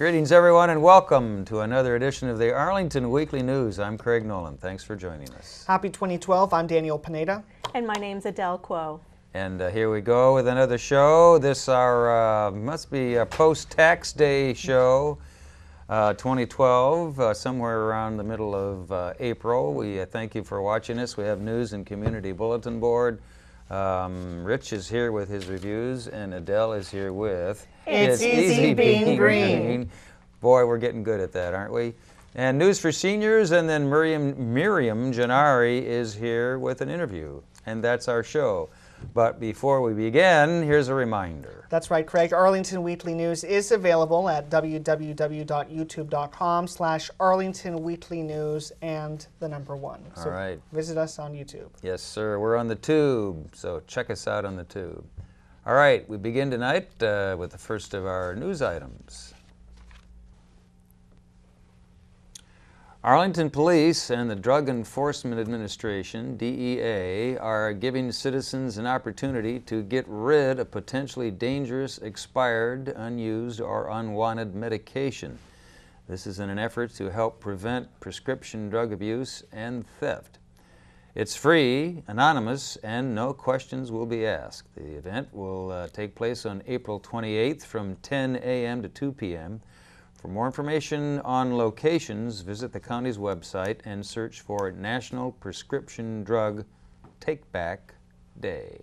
Greetings everyone and welcome to another edition of the Arlington Weekly News. I'm Craig Nolan. Thanks for joining us. Happy 2012. I'm Daniel Pineda. And my name's Adele Quo. And here we go with another show. This our must be a post-tax day show, 2012, somewhere around the middle of April. We thank you for watching us. We have news and community bulletin board. Rich is here with his reviews, and Adele is here with It's Easy Being Green. Boy, we're getting good at that, aren't we? And news for seniors, and then Miriam Janari is here with an interview, and that's our show. But before we begin, here's a reminder. That's right, Craig. Arlington Weekly News is available at www.youtube.com/Arlington Weekly News and the number 1. So All right. Visit us on YouTube. Yes, sir. We're on the tube, so check us out on the tube. All right, we begin tonight with the first of our news items. Arlington Police and the Drug Enforcement Administration, DEA, are giving citizens an opportunity to get rid of potentially dangerous, expired, unused, or unwanted medication. This is in an effort to help prevent prescription drug abuse and theft. It's free, anonymous, and no questions will be asked. The event will take place on April 28th from 10 a.m. to 2 p.m. For more information on locations, visit the county's website and search for National Prescription Drug Take-Back Day.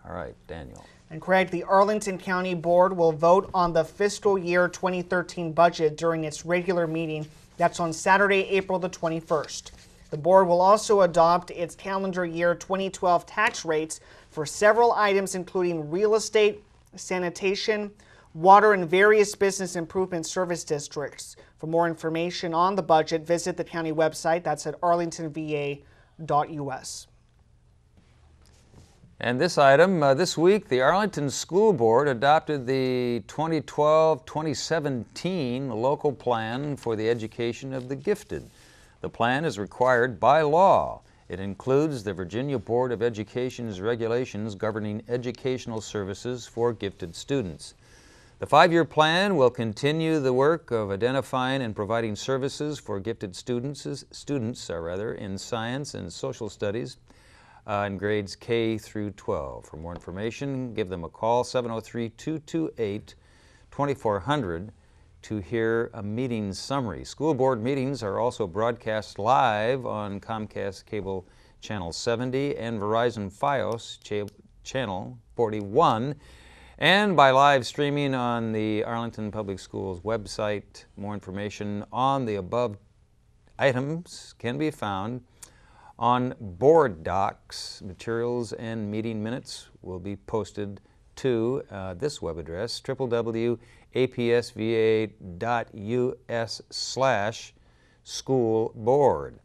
All right, Daniel. And Craig, the Arlington County Board will vote on the fiscal year 2013 budget during its regular meeting. That's on Saturday, April the 21st. The board will also adopt its calendar year 2012 tax rates for several items, including real estate, sanitation, water, and various business improvement service districts. For more information on the budget, visit the county website. That's at arlingtonva.us. And this item, this week, the Arlington School Board adopted the 2012-2017 local plan for the education of the gifted. The plan is required by law. It includes the Virginia Board of Education's regulations governing educational services for gifted students. The 5-year plan will continue the work of identifying and providing services for gifted students in science and social studies in grades K through 12. For more information, give them a call, 703-228-2400, to hear a meeting summary. School board meetings are also broadcast live on Comcast Cable Channel 70 and Verizon Fios Channel 41, and by live streaming on the Arlington Public Schools website. More information on the above items can be found on board docs. Materials and meeting minutes will be posted to this web address, www.apsva.us/schoolboard.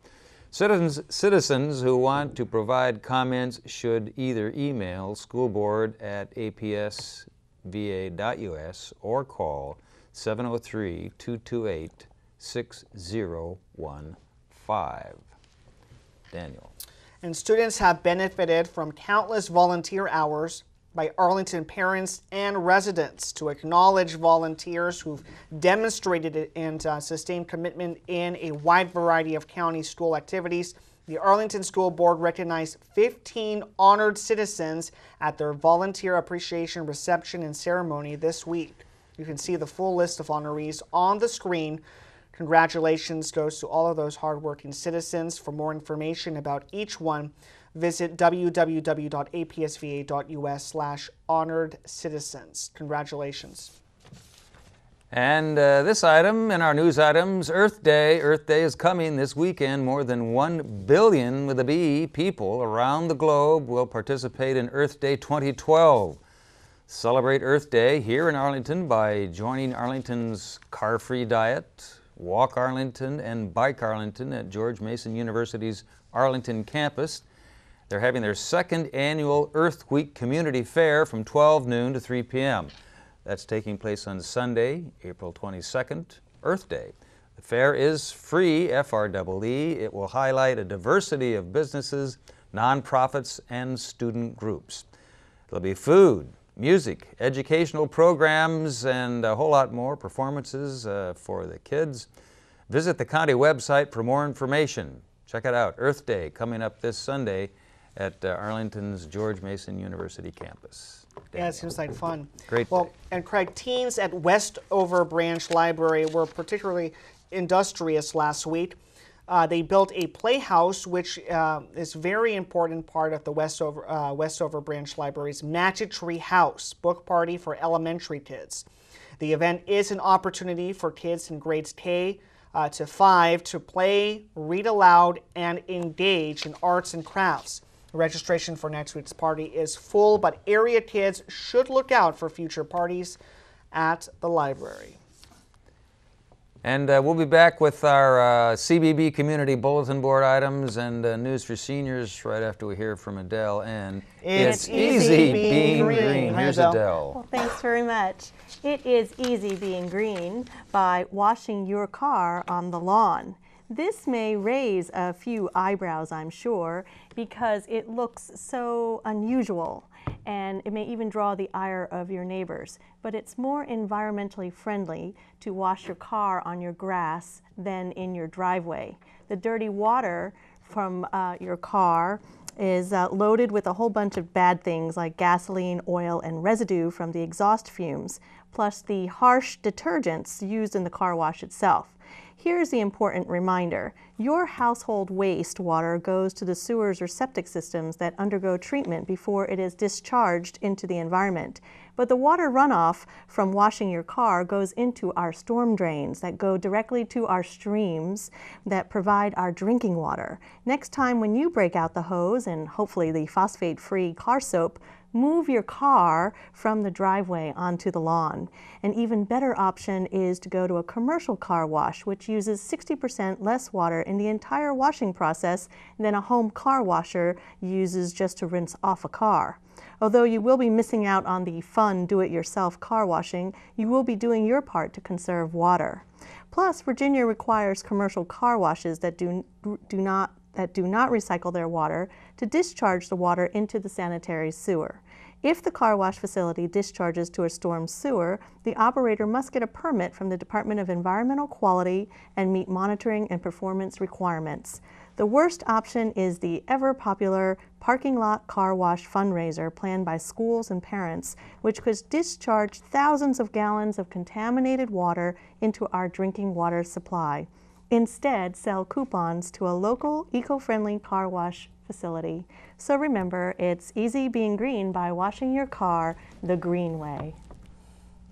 Citizens who want to provide comments should either email schoolboard@apsva.us or call 703-228-6015. Daniel. And students have benefited from countless volunteer hours by Arlington parents and residents. To acknowledge volunteers who've demonstrated and sustained commitment in a wide variety of county school activities, the Arlington School Board recognized 15 honored citizens at their volunteer appreciation reception and ceremony this week. You can see the full list of honorees on the screen. Congratulations goes to all of those hardworking citizens. For more information about each one, visit www.apsva.us/honored citizens. Congratulations. And this item in our news items, Earth Day. Earth Day is coming this weekend. More than 1 billion with a B people around the globe will participate in Earth Day 2012. Celebrate Earth Day here in Arlington by joining Arlington's Car-Free Diet, Walk Arlington, and Bike Arlington at George Mason University's Arlington campus. They're having their second annual Earth Week Community Fair from 12 noon to 3 p.m. That's taking place on Sunday, April 22nd, Earth Day. The fair is free, FREE. It will highlight a diversity of businesses, nonprofits, and student groups. There'll be food, music, educational programs, and a whole lot more, performances for the kids. Visit the county website for more information. Check it out, Earth Day, coming up this Sunday at Arlington's George Mason University campus. Yeah, it seems like fun. Great Well, day. and Craig, teens at Westover Branch Library were particularly industrious last week. They built a playhouse, which is a very important part of the Westover Branch Library's Magic Tree House book party for elementary kids. The event is an opportunity for kids in grades K to 5 to play, read aloud, and engage in arts and crafts. Registration for next week's party is full, but area kids should look out for future parties at the library. And we'll be back with our CBB Community Bulletin Board items and news for seniors right after we hear from Adele. And It's easy being green. Hi, Here's Adele. Adele. Well, thanks very much. It is easy being green by washing your car on the lawn. This may raise a few eyebrows, I'm sure, because it looks so unusual, and it may even draw the ire of your neighbors. But it's more environmentally friendly to wash your car on your grass than in your driveway. The dirty water from your car is loaded with a whole bunch of bad things like gasoline, oil, and residue from the exhaust fumes, plus the harsh detergents used in the car wash itself. Here's the important reminder. Your household waste water goes to the sewers or septic systems that undergo treatment before it is discharged into the environment. But the water runoff from washing your car goes into our storm drains that go directly to our streams that provide our drinking water. Next time when you break out the hose and hopefully the phosphate-free car soap, move your car from the driveway onto the lawn. An even better option is to go to a commercial car wash, which uses 60% less water in the entire washing process than a home car washer uses just to rinse off a car. Although you will be missing out on the fun do-it-yourself car washing, you will be doing your part to conserve water. Plus, Virginia requires commercial car washes that do not recycle their water to discharge the water into the sanitary sewer. If the car wash facility discharges to a storm sewer, the operator must get a permit from the Department of Environmental Quality and meet monitoring and performance requirements. The worst option is the ever-popular parking lot car wash fundraiser planned by schools and parents, which could discharge thousands of gallons of contaminated water into our drinking water supply. Instead, sell coupons to a local eco-friendly car wash facility. So remember, it's easy being green by washing your car the green way.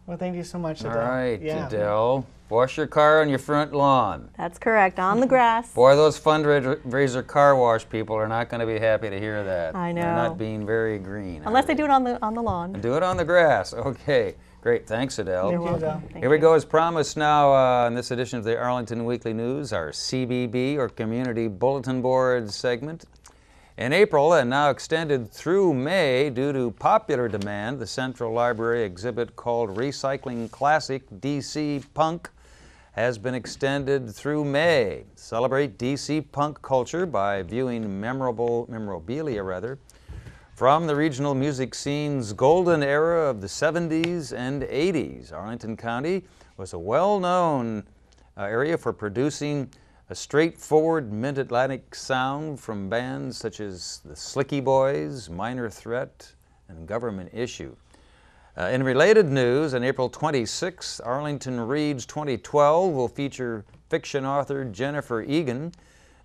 Well, thank you so much, Adele. All right, Yeah. Adele. Wash your car on your front lawn. That's correct, on the grass. Boy, those fundraiser car wash people are not going to be happy to hear that. I know. They're not being very green. Unless they do it on the lawn. Do it on the grass. Okay, great. Thanks, Adele. You're Thank you, welcome. Adele. Thank Here we you. go, as promised now in this edition of the Arlington Weekly News, our CBB, or Community Bulletin Board segment. In April, and now extended through May due to popular demand, the Central Library exhibit called Recycling Classic DC Punk has been extended through May. Celebrate DC punk culture by viewing memorabilia from the regional music scene's golden era of the 70s and 80s. Arlington County was a well-known area for producing a straightforward mid-Atlantic sound from bands such as the Slicky Boys, Minor Threat, and Government Issue. In related news, on April 26th, Arlington Reads 2012 will feature fiction author Jennifer Egan.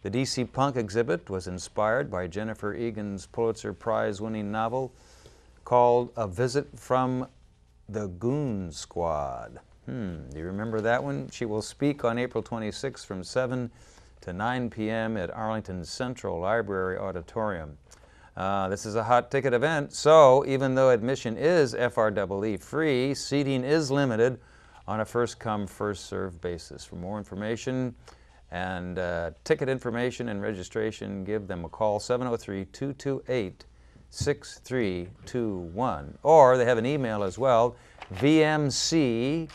The DC Punk exhibit was inspired by Jennifer Egan's Pulitzer Prize-winning novel called A Visit from the Goon Squad. Do you remember that one? She will speak on April 26th from 7 to 9 p.m. at Arlington Central Library Auditorium. This is a hot ticket event, so even though admission is FREE free, seating is limited on a first-come, first-served basis. For more information and ticket information and registration, give them a call, 703-228-6321. Or they have an email as well, vmccaffrey,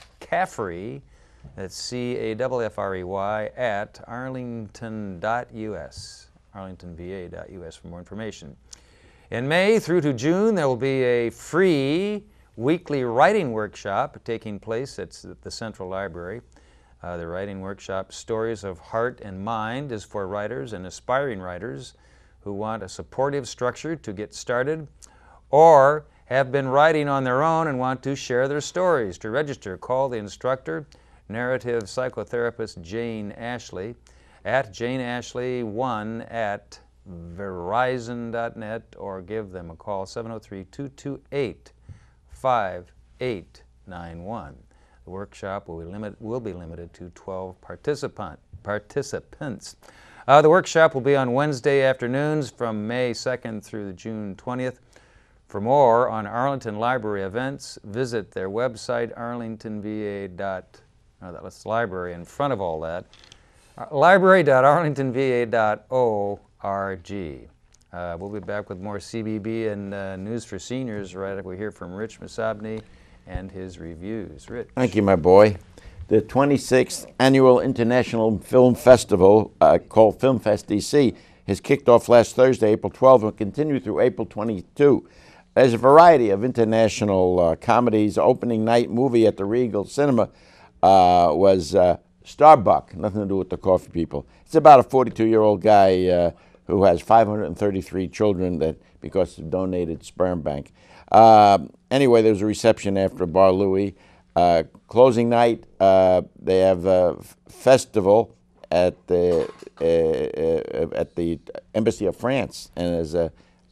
that's C-A-F-F-R-E-Y, at arlington.us, arlingtonva.us for more information. In May through to June, there will be a free weekly writing workshop taking place at the Central Library. The writing workshop, Stories of Heart and Mind, is for writers and aspiring writers who want a supportive structure to get started or have been writing on their own and want to share their stories. To register, call the instructor, narrative psychotherapist Jane Ashley, at janeashley1@verizon.net, or give them a call, 703-228-5891. The workshop will be limited to 12 participants. The workshop will be on Wednesday afternoons from May 2nd through June 20th. For more on Arlington Library events, visit their website, that's library in front of all that, library.arlingtonva.org. We'll be back with more CBB and News for Seniors right after we hear from Rich Masabny and his reviews. Rich. Thank you, my boy. The 26th Annual International Film Festival, called Film Fest DC, has kicked off last Thursday, April 12, and will continue through April 22. There's a variety of international comedies. Opening night movie at the Regal Cinema was Starbuck, nothing to do with the coffee people. It's about a 42-year-old guy who has 533 children that because of donated sperm bank. Anyway, there was a reception after Bar Louie. Closing night, they have a festival at the Embassy of France, and there's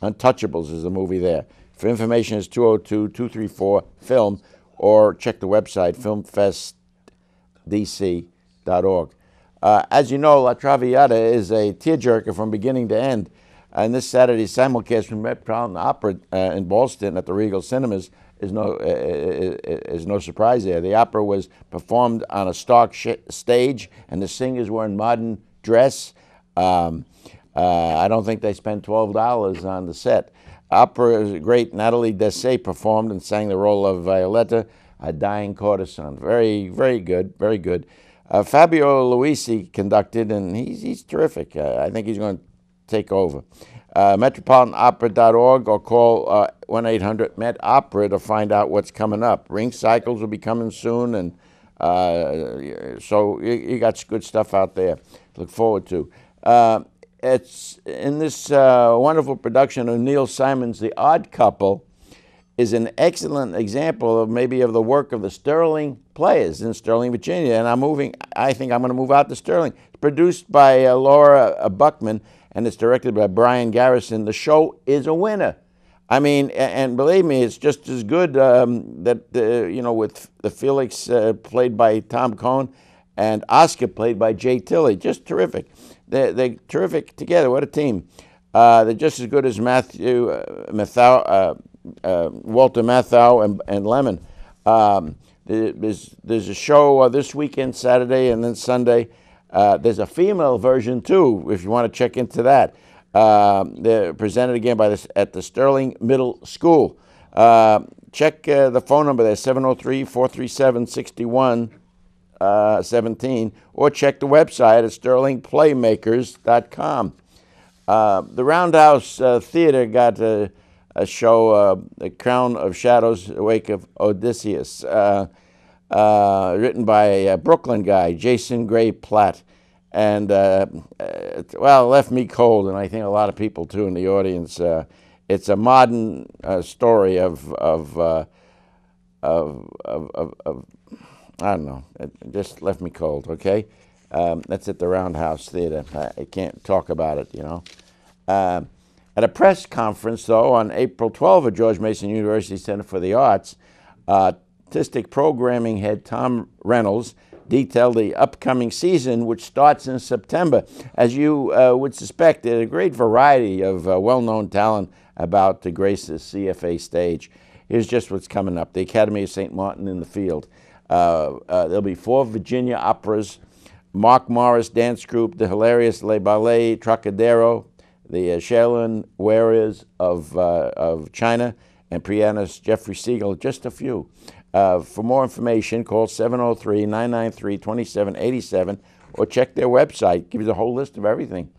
Untouchables is a movie there. For information, it's 202-234-FILM, or check the website, filmfestdc.org. As you know, La Traviata is a tearjerker from beginning to end. And this Saturday's simulcast from Metropolitan Opera in Ballston at the Regal Cinemas is no surprise there. The opera was performed on a stark stage, and the singers were in modern dress. I don't think they spent $12 on the set. Opera is great. Natalie Dessay performed and sang the role of Violetta, a dying courtesan. Very, very good, very good. Fabio Luisi conducted, and he's terrific. I think he's going to take over. MetropolitanOpera.org, or call 1-800-MET-OPERA to find out what's coming up. Ring Cycles will be coming soon, and so you got good stuff out there to look forward to. It's in this wonderful production of Neil Simon's The Odd Couple is an excellent example of maybe of the work of the Sterling Players in Sterling, Virginia. And I think I'm going to move out to Sterling. It's produced by Laura Buckman, and it's directed by Brian Garrison. The show is a winner. I mean, and believe me, it's just as good with the Felix played by Tom Cohn and Oscar played by Jay Tilley. Just terrific. They're terrific together. What a team. They're just as good as Walter Matthau and Lemon. There's a show this weekend, Saturday, and then Sunday. There's a female version, too, if you want to check into that. They're presented again at the Sterling Middle School. Check the phone number there, 703-437-6117, or check the website at sterlingplaymakers.com. The Roundhouse Theater got a show, The Crown of Shadows, The Wake of Odysseus, written by a Brooklyn guy, Jason Gray Platt. And, well, it left me cold, and I think a lot of people, too, in the audience. It's a modern story of I don't know. It just left me cold, okay? That's at the Roundhouse Theater. I can't talk about it, you know. At a press conference, though, on April 12 at George Mason University Center for the Arts, artistic programming head Tom Reynolds detailed the upcoming season, which starts in September. As you would suspect, there's a great variety of well-known talent about to grace the CFA stage. Here's just what's coming up. The Academy of St. Martin in the Field. There'll be 4 Virginia operas, Mark Morris Dance Group, the hilarious Le Ballet Trocadero, the Shaolin Warriors of China, and pianist Jeffrey Siegel, just a few. For more information, call 703-993-2787 or check their website. Gives you a whole list of everything,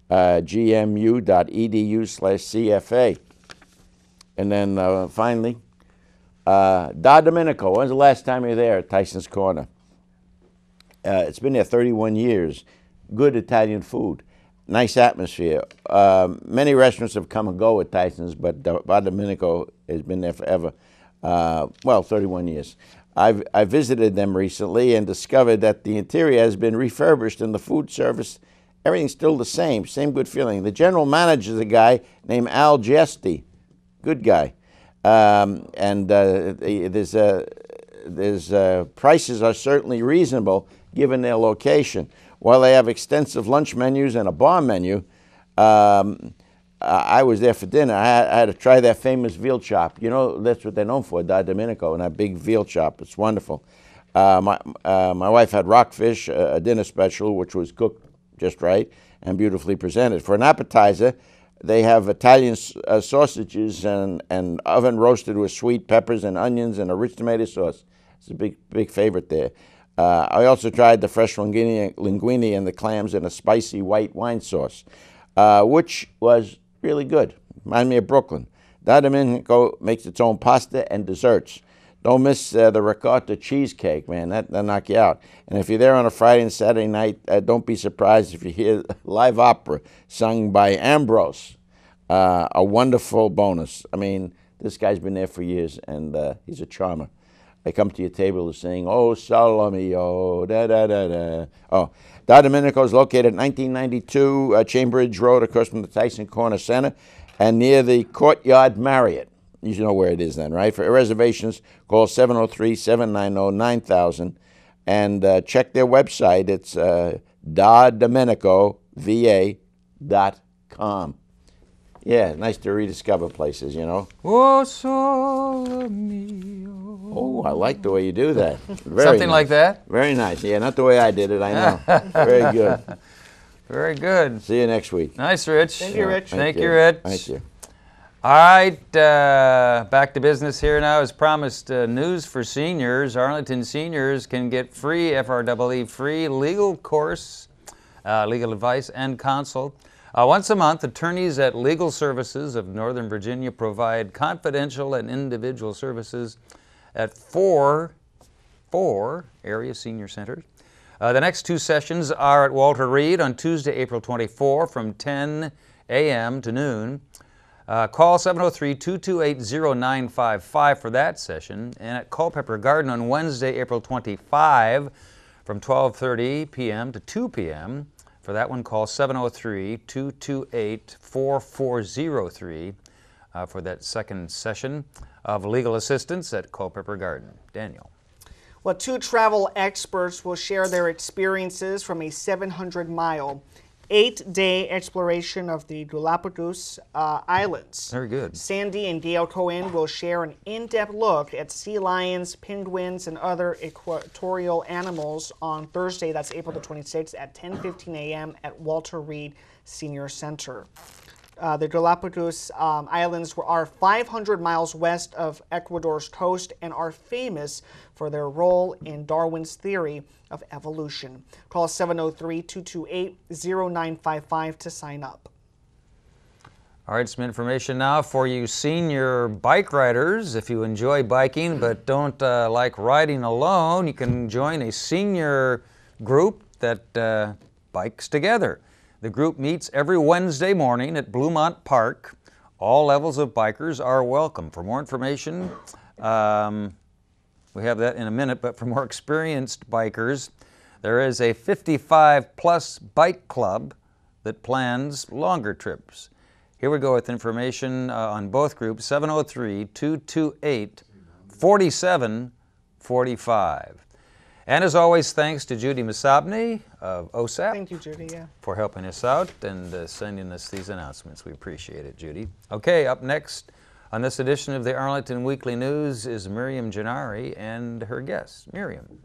gmu.edu/CFA. And then finally, Da Domenico, when's the last time you were there at Tyson's Corner? It's been there 31 years. Good Italian food. Nice atmosphere. Many restaurants have come and go at Tyson's, but Da Domenico has been there forever. Well, 31 years. I visited them recently and discovered that the interior has been refurbished and the food service, everything's still the same good feeling. The general manager is a guy named Al Gesti, good guy. Prices are certainly reasonable given their location. While they have extensive lunch menus and a bar menu, I was there for dinner. I had to try their famous veal chop. You know, that's what they're known for, Da Domenico, and that big veal chop. It's wonderful. My wife had rockfish, a dinner special, which was cooked just right and beautifully presented. For an appetizer, they have Italian sausages and oven roasted with sweet peppers and onions and a rich tomato sauce. It's a big favorite there. I also tried the fresh linguine and the clams in a spicy white wine sauce, which was really good. Reminded me of Brooklyn. Da Domenico makes its own pasta and desserts. Don't miss the ricotta cheesecake, man. That'll knock you out. And if you're there on a Friday and Saturday night, don't be surprised if you hear live opera sung by Ambrose. A wonderful bonus. I mean, this guy's been there for years, and he's a charmer. They come to your table to sing, "Oh, Salome, oh, da-da-da-da." Oh, Da Domenico is located at 1992 Chambridge Road, across from the Tyson Corner Center, and near the Courtyard Marriott. You know where it is then, right? For reservations, call 703-790-9000, and check their website. It's dadomenicova.com. Yeah, nice to rediscover places, you know. Oh, sole mio. Oh, I like the way you do that. Very Something nice. like that? Very nice. Yeah, not the way I did it, I know. Very good. Very good. See you next week. Nice, Rich. Thank you, Rich. Thank you, Rich. Thank you. All right, back to business here now. As promised, news for seniors. Arlington seniors can get free, FREE, free legal course, legal advice and counsel. Once a month, attorneys at Legal Services of Northern Virginia provide confidential and individual services at four area senior centers. The next two sessions are at Walter Reed on Tuesday, April 24 from 10 a.m. to noon. Call 703-228-0955 for that session, and at Culpeper Garden on Wednesday, April 25 from 12:30 p.m. to 2 p.m. For that one, call 703-228-4403 for that second session of legal assistance at Culpeper Garden. Daniel. Well, two travel experts will share their experiences from a 700-mile, 8-day exploration of the Galapagos Islands. Very good. Sandy and Gail Cohen will share an in-depth look at sea lions, penguins, and other equatorial animals on Thursday, that's April the 26th at 10:15 a.m. at Walter Reed Senior Center. The Galapagos Islands are 500 miles west of Ecuador's coast and are famous for their role in Darwin's theory of evolution. Call 703-228-0955 to sign up. All right, some information now for you senior bike riders. If you enjoy biking but don't like riding alone, you can join a senior group that bikes together. The group meets every Wednesday morning at Bluemont Park. All levels of bikers are welcome. For more information, we have that in a minute, but for more experienced bikers, there is a 55-plus bike club that plans longer trips. Here we go with information on both groups, 703-228-4745. And as always, thanks to Judy Masabny of OSAP. Thank you, Judy. Yeah. For helping us out and sending us these announcements. We appreciate it, Judy. Okay, up next on this edition of the Arlington Weekly News is Miriam Gennari and her guest. Miriam.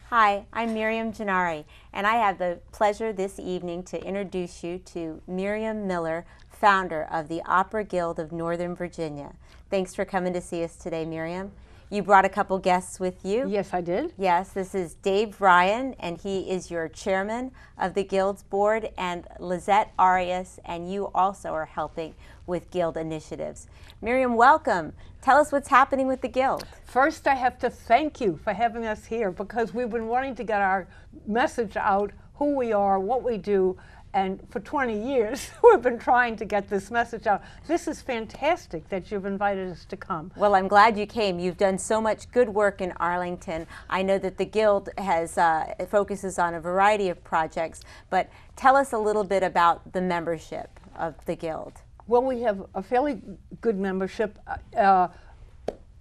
Hi, I'm Miriam Gennari, and I have the pleasure this evening to introduce you to Miriam Miller, founder of the Opera Guild of Northern Virginia. Thanks for coming to see us today, Miriam. You brought a couple guests with you. Yes, I did. Yes, this is Dave Ryan, and he is your chairman of the Guild's board, and Lizette Arias, and you also are helping with Guild initiatives. Miriam, welcome. Tell us what's happening with the Guild. First, I have to thank you for having us here, because we've been wanting to get our message out, who we are, what we do, and for 20 years we've been trying to get this message out. This is fantastic that you've invited us to come. Well, I'm glad you came. You've done so much good work in Arlington. I know that the Guild has focuses on a variety of projects, but tell us a little bit about the membership of the Guild. Well, we have a fairly good membership,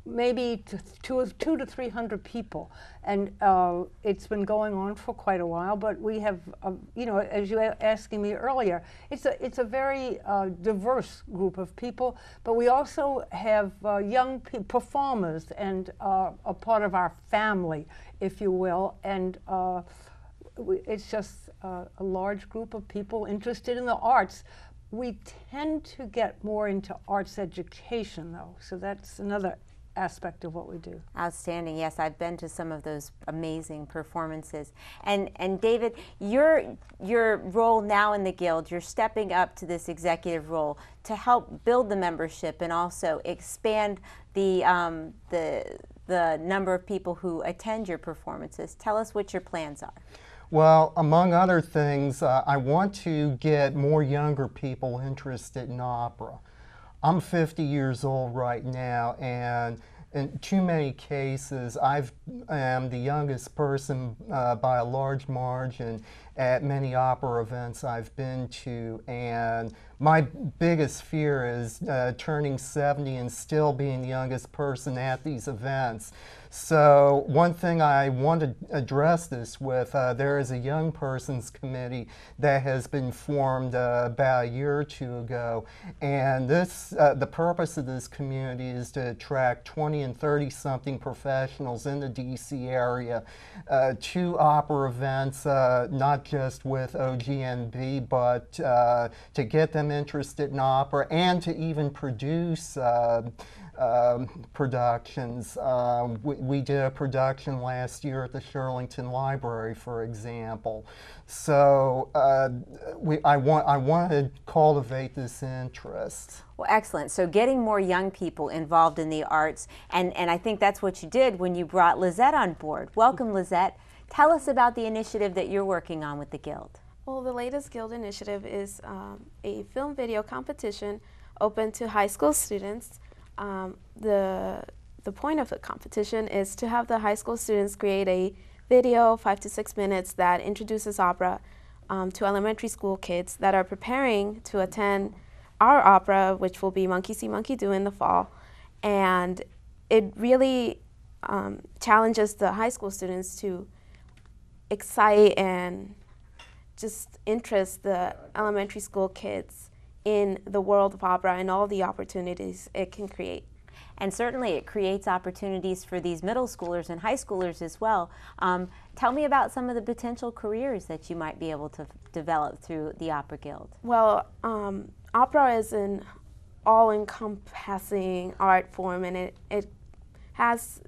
maybe two to 300 people, and it's been going on for quite a while. But we have, you know, as you were asking me earlier, it's a very diverse group of people. But we also have young performers, and a part of our family, if you will, and it's just a large group of people interested in the arts. We tend to get more into arts education, though, so that's another aspect of what we do. Outstanding. Yes, I've been to some of those amazing performances. And David, your role now in the Guild, you're stepping up to this executive role to help build the membership and also expand the number of people who attend your performances. Tell us what your plans are. Well, among other things, I want to get more younger people interested in opera. I'm 50 years old right now, and in too many cases, I am the youngest person by a large margin at many opera events I've been to, and my biggest fear is turning 70 and still being the youngest person at these events. So one thing I want to address this with, there is a young persons committee that has been formed about a year or two ago, and this, the purpose of this community is to attract 20 and 30-something professionals in the DC area to opera events, not just with OGNB, but to get them interested in opera and to even produce productions. We did a production last year at the Arlington Library, for example. So I want to cultivate this interest. Well, excellent. So getting more young people involved in the arts, and I think that's what you did when you brought Lizette on board. Welcome, Lizette. Tell us about the initiative that you're working on with the Guild. Well, the latest Guild initiative is a film video competition open to high school students. The point of the competition is to have the high school students create a video, 5 to 6 minutes, that introduces opera to elementary school kids that are preparing to attend our opera, which will be Monkey See, Monkey Do in the fall. And it really challenges the high school students to excite and just interest the elementary school kids in the world of opera and all the opportunities it can create. And certainly it creates opportunities for these middle schoolers and high schoolers as well. Tell me about some of the potential careers that you might be able to develop through the Opera Guild. Well, opera is an all-encompassing art form, and it has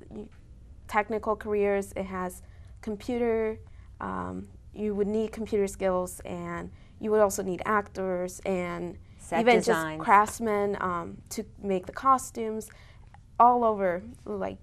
technical careers, it has computer, you would need computer skills, and you would also need actors and set even designs. Just craftsmen to make the costumes, all over, like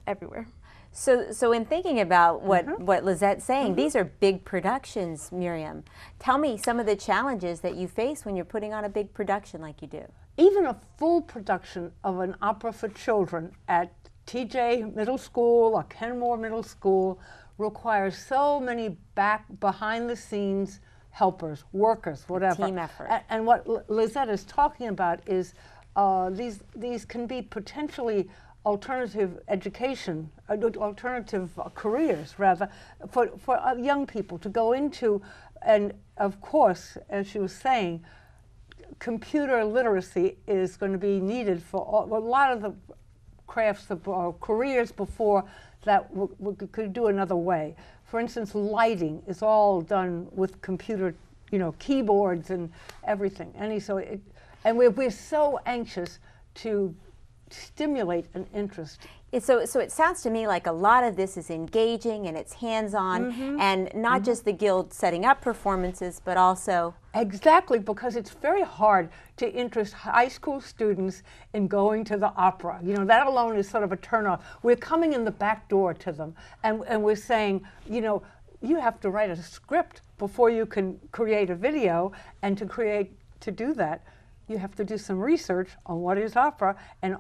everywhere. So in thinking about what Lizette's saying, these are big productions, Miriam. Tell me some of the challenges that you face when you're putting on a big production like you do. Even a full production of an opera for children at TJ Middle School or Kenmore Middle School requires so many behind-the-scenes helpers, workers, whatever. Team effort. And what Lizette is talking about is these can be potentially alternative education, alternative careers, rather, for young people to go into. And of course, as she was saying, computer literacy is going to be needed for a lot of the crafts or careers before that we could do another way. For instance, lighting is all done with computer, keyboards and everything. And we're so anxious to stimulate an interest So it sounds to me like a lot of this is engaging and it's hands-on, and not just the Guild setting up performances, but also... Exactly, because it's very hard to interest high school students in going to the opera. You know, that alone is sort of a turnoff. We're coming in the back door to them, and we're saying, you know, you have to write a script before you can create a video, and to do that, you have to do some research on what is opera, and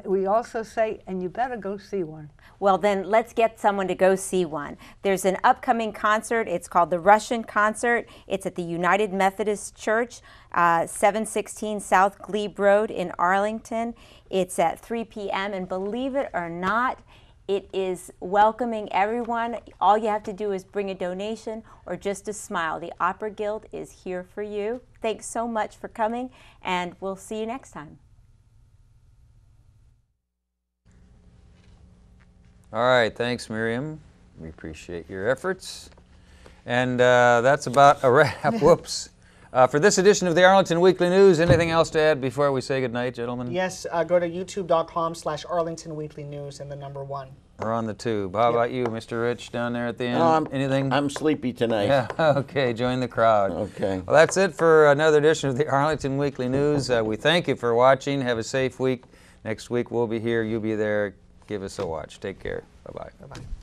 we also say, and you better go see one. Well, then let's get someone to go see one. There's an upcoming concert. It's called the Russian Concert. It's at the United Methodist Church, 716 South Glebe Road in Arlington. It's at 3 p.m. and believe it or not, it is welcoming everyone. All you have to do is bring a donation or just a smile. The Opera Guild is here for you. Thanks so much for coming, and we'll see you next time. All right, thanks, Miriam. We appreciate your efforts. And that's about a wrap. Whoops. For this edition of the Arlington Weekly News, anything else to add before we say goodnight, gentlemen? Yes, go to youtube.com/Arlington Weekly News and the number 1. We're on the tube. How about you, Mr. Rich, down there at the end? No, anything? I'm sleepy tonight. Yeah, okay, join the crowd. Okay. Well, that's it for another edition of the Arlington Weekly News. We thank you for watching. Have a safe week. Next week we'll be here. You'll be there. Give us a watch. Take care. Bye-bye. Bye-bye.